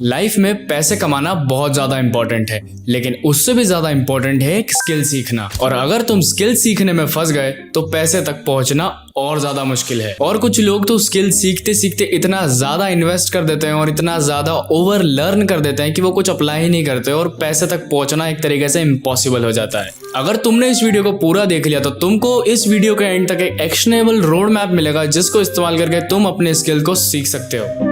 Life में पैसे कमाना बहुत ज्यादा इंपॉर्टेंट है, लेकिन उससे भी ज्यादा इंपॉर्टेंट है एक स्किल सीखना। और अगर तुम स्किल सीखने में फंस गए तो पैसे तक पहुंचना और ज्यादा मुश्किल है। और कुछ लोग तो स्किल सीखते सीखते इतना ज्यादा इन्वेस्ट कर देते हैं और इतना ज्यादा ओवर लर्न कर देते हैं कि वो कुछ अप्लाई ही नहीं करते और पैसे तक पहुंचना एक तरीके से इम्पॉसिबल हो जाता है। अगर तुमने इस वीडियो को पूरा देख लिया तो तुमको इस वीडियो के एंड तक एक एक्शनेबल रोड मैप मिलेगा जिसको इस्तेमाल करके तुम अपने स्किल को सीख सकते हो।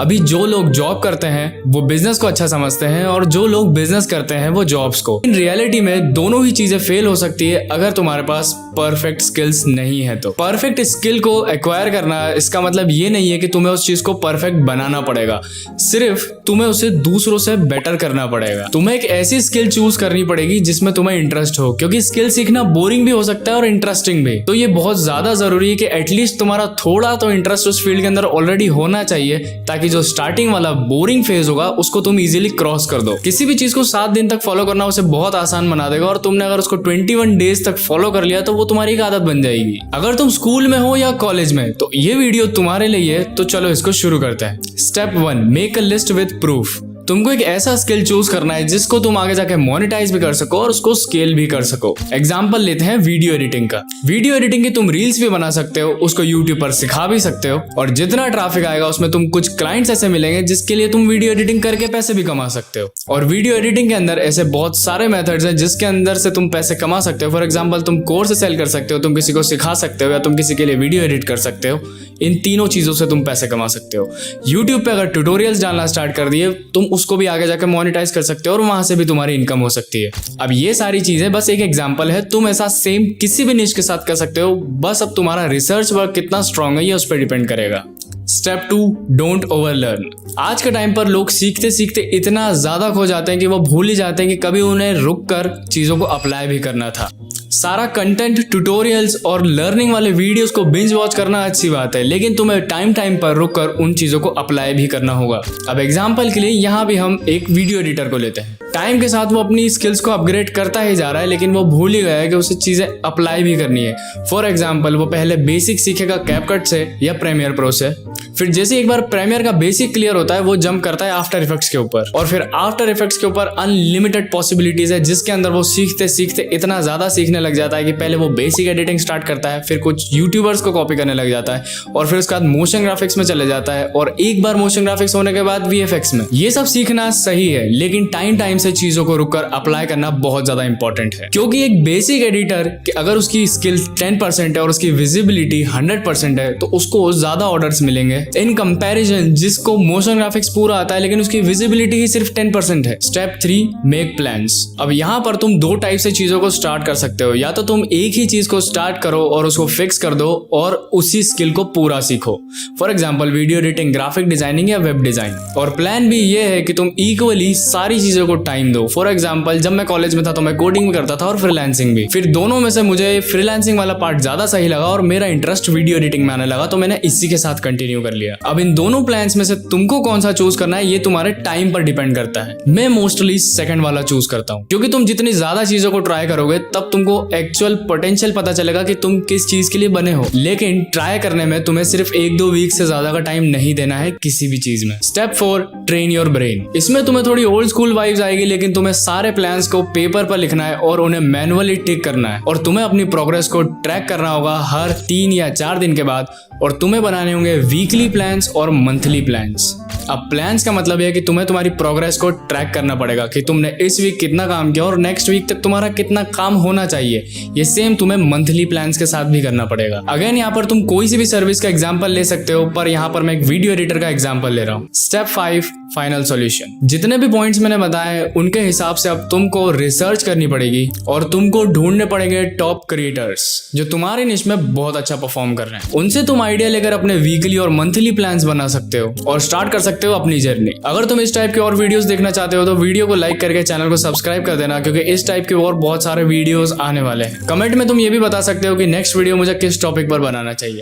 अभी जो लोग जॉब करते हैं वो बिजनेस को अच्छा समझते हैं और जो लोग बिजनेस करते हैं वो जॉब्स को। इन रियलिटी में दोनों ही चीजें फेल हो सकती है अगर तुम्हारे पास परफेक्ट स्किल्स नहीं है तो। परफेक्ट स्किल को एक्वायर करना इसका मतलब ये नहीं है कि तुम्हें उस चीज को परफेक्ट बनाना पड़ेगा, सिर्फ तुम्हें उसे दूसरों से बेटर करना पड़ेगा। तुम्हें एक ऐसी स्किल चूज करनी पड़ेगी जिसमें तुम्हें इंटरेस्ट हो, क्योंकि स्किल सीखना बोरिंग भी हो सकता है और इंटरेस्टिंग भी। तो ये बहुत ज्यादा जरूरी है कि एटलीस्ट तुम्हारा थोड़ा तो इंटरेस्ट उस फील्ड के अंदर ऑलरेडी होना चाहिए, ताकि जो स्टार्टिंग वाला बोरिंग फेज होगा उसको तुम इजीली क्रॉस कर दो। किसी भी चीज को 7 दिन तक फॉलो करना उसे बहुत आसान बना देगा और तुमने अगर उसको 21 डेज तक फॉलो कर लिया तो वो तुम्हारी एक आदत बन जाएगी। अगर तुम स्कूल में हो या कॉलेज में तो ये वीडियो तुम्हारे लिए है। तो चलो इसको शुरू करते हैं। Step 1, make a list with proof. तुमको एक ऐसा स्किल चूज करना है जिसको तुम आगे जाके मोनेटाइज भी कर सको और उसको स्केल भी कर सको। एग्जांपल लेते हैं वीडियो एडिटिंग का। वीडियो एडिटिंग की तुम रील्स भी बना सकते हो, उसको यूट्यूब पर सिखा भी सकते हो और जितना ट्रैफिक आएगा उसमें तुम कुछ क्लाइंट्स ऐसे मिलेंगे जिसके लिए तुम वीडियो एडिटिंग करके पैसे भी कमा सकते हो। और वीडियो एडिटिंग के अंदर ऐसे बहुत सारे मेथड्स हैं जिसके अंदर से तुम पैसे कमा सकते हो। फॉर एग्जाम्पल तुम कोर्स सेल कर सकते हो, तुम किसी को सिखा सकते हो या तुम किसी के लिए वीडियो एडिट कर सकते हो। इन तीनों चीजों से तुम पैसे कमा सकते हो। यूट्यूब पे अगर ट्यूटोरियल्स डालना स्टार्ट कर दिए तुम उसको भी आगे जाकर मोनेटाइज कर सकते हो और वहां से भी तुम्हारी इनकम हो सकती है। अब ये सारी चीजें बस एक एग्जांपल है, तुम ऐसा सेम किसी भी निश के साथ कर सकते हो। बस अब तुम्हारा रिसर्च वर्क कितना स्ट्रांग है ये उस पर डिपेंड करेगा। Step 2, don't over learn. आज के टाइम पर लोग सीखते सीखते इतना ज्यादा खो जाते हैं कि वो भूल ही जाते हैं कि कभी उन्हें रुक कर चीजों को अप्लाई भी करना था। सारा कंटेंट, ट्यूटोरियल्स और लर्निंग वाले वीडियोस को बिंज वॉच करना अच्छी बात है, लेकिन तुम्हें टाइम टाइम पर रुक कर उन चीजों को अप्लाई भी करना होगा। अब एग्जांपल के लिए यहाँ भी हम एक वीडियो एडिटर को लेते हैं। टाइम के साथ वो अपनी स्किल्स को अपग्रेड करता ही जा रहा है, लेकिन वो भूल ही गया है कि उसे चीजें अप्लाई भी करनी है। फॉर एग्जाम्पल वो पहले बेसिक सीखेगा कैपकट से या प्रीमियर प्रो से, फिर जैसे एक बार प्रीमियर का बेसिक क्लियर होता है वो जंप करता है आफ्टर इफेक्ट्स के ऊपर, और फिर आफ्टर इफेक्ट्स के ऊपर अनलिमिटेड पॉसिबिलिटीज है जिसके अंदर वो सीखते सीखते इतना ज्यादा सीखने लग जाता है कि पहले वो बेसिक एडिटिंग स्टार्ट करता है, फिर कुछ यूट्यूबर्स को कॉपी करने लग जाता है और फिर उसके बाद मोशन ग्राफिक्स में चले जाता है और एक बार मोशन ग्राफिक्स होने के बाद वीएफएक्स में। ये सब सीखना सही है, लेकिन टाइम टाइम से चीजों को रुककर अप्लाई करना बहुत ज्यादा इंपॉर्टेंट है। क्योंकि एक बेसिक एडिटर कि अगर उसकी स्किल 10% है और उसकी विजिबिलिटी 100% है तो उसको ज्यादा ऑर्डर्स मिलेंगे इन कंपैरिजन जिसको मोशन ग्राफिक्स पूरा आता है लेकिन उसकी विजिबिलिटी ही सिर्फ 10% है। Step 3, make plans. अब यहाँ पर तुम 2 टाइप से चीजों को स्टार्ट कर सकते हो। या तो तुम एक ही चीज को स्टार्ट करो और उसको फिक्स कर दो और उसी स्किल को पूरा सीखो। For example video editing, graphic designing या वेब डिजाइन। और प्लान भी ये है कि तुम इक्वली सारी चीजों को टाइम दो। फॉर एग्जांपल जब मैं कॉलेज में था तो मैं कोडिंग भी करता था और फ्रीलांसिंग भी। फिर दोनों में से मुझे फ्रीलांसिंग वाला पार्ट ज्यादा सही लगा और मेरा इंटरेस्ट वीडियो एडिटिंग में आने लगा, तो मैंने इसी के साथ कंटिन्यू कर लिया। अब इन दोनों प्लान्स में से तुमको कौन सा चूज करना है ये तुम्हारे टाइम पर डिपेंड करता है। मैं मोस्टली सेकंड वाला चूज करता हूँ, क्योंकि तुम जितनी ज्यादा चीजों को ट्राई करोगे तब तुमको एक्चुअल पोटेंशियल पता चलेगा कि तुम किस चीज के लिए बने हो। लेकिन ट्राई करने में तुम्हें सिर्फ 1-2 वीक से ज्यादा का टाइम नहीं देना है किसी भी चीज में। Step 4, train your brain. इसमें तुम्हें थोड़ी ओल्ड स्कूल वाइब्स आएगी, लेकिन तुम्हें सारे प्लान्स को पेपर पर लिखना है और उन्हें मैनुअली टिक करना है और तुम्हें अपनी प्रोग्रेस को ट्रैक करना होगा हर 3 या 4 दिन के बाद। और तुम्हें बनाने होंगे वीकली प्लान्स और मंथली प्लान्स। अब प्लान्स का मतलब है कि तुम्हें तुम्हारी प्रोग्रेस को ट्रैक करना पड़ेगा कि तुमने इस वीक कितना काम किया और नेक्स्ट वीक तक तुम्हारा कितना काम होना चाहिए। ये सेम तुम्हें मंथली प्लान्स के साथ भी करना पड़ेगा। अगेन यहाँ पर तुम कोई सी भी सर्विस का एग्जांपल ले सकते हो, पर यहाँ पर मैं एक वीडियो एडिटर का एग्जांपल ले रहा हूँ। Step 5, final solution. जितने भी पॉइंट्स मैंने बताए उनके हिसाब से अब तुमको रिसर्च करनी पड़ेगी और तुमको ढूंढने पड़ेंगे टॉप क्रिएटर्स जो तुम्हारे निश में बहुत अच्छा परफॉर्म कर रहे हैं। उनसे तुम आइडिया लेकर अपने वीकली और मंथली प्लान्स बना सकते हो और स्टार्ट कर सकते हो अपनी जर्नी। अगर तुम इस टाइप के और वीडियोस देखना चाहते हो तो वीडियो को लाइक करके चैनल को सब्सक्राइब कर देना, क्योंकि इस टाइप के और बहुत सारे वीडियोस आने वाले हैं। कमेंट में तुम ये भी बता सकते हो कि नेक्स्ट वीडियो मुझे किस टॉपिक पर बनाना चाहिए।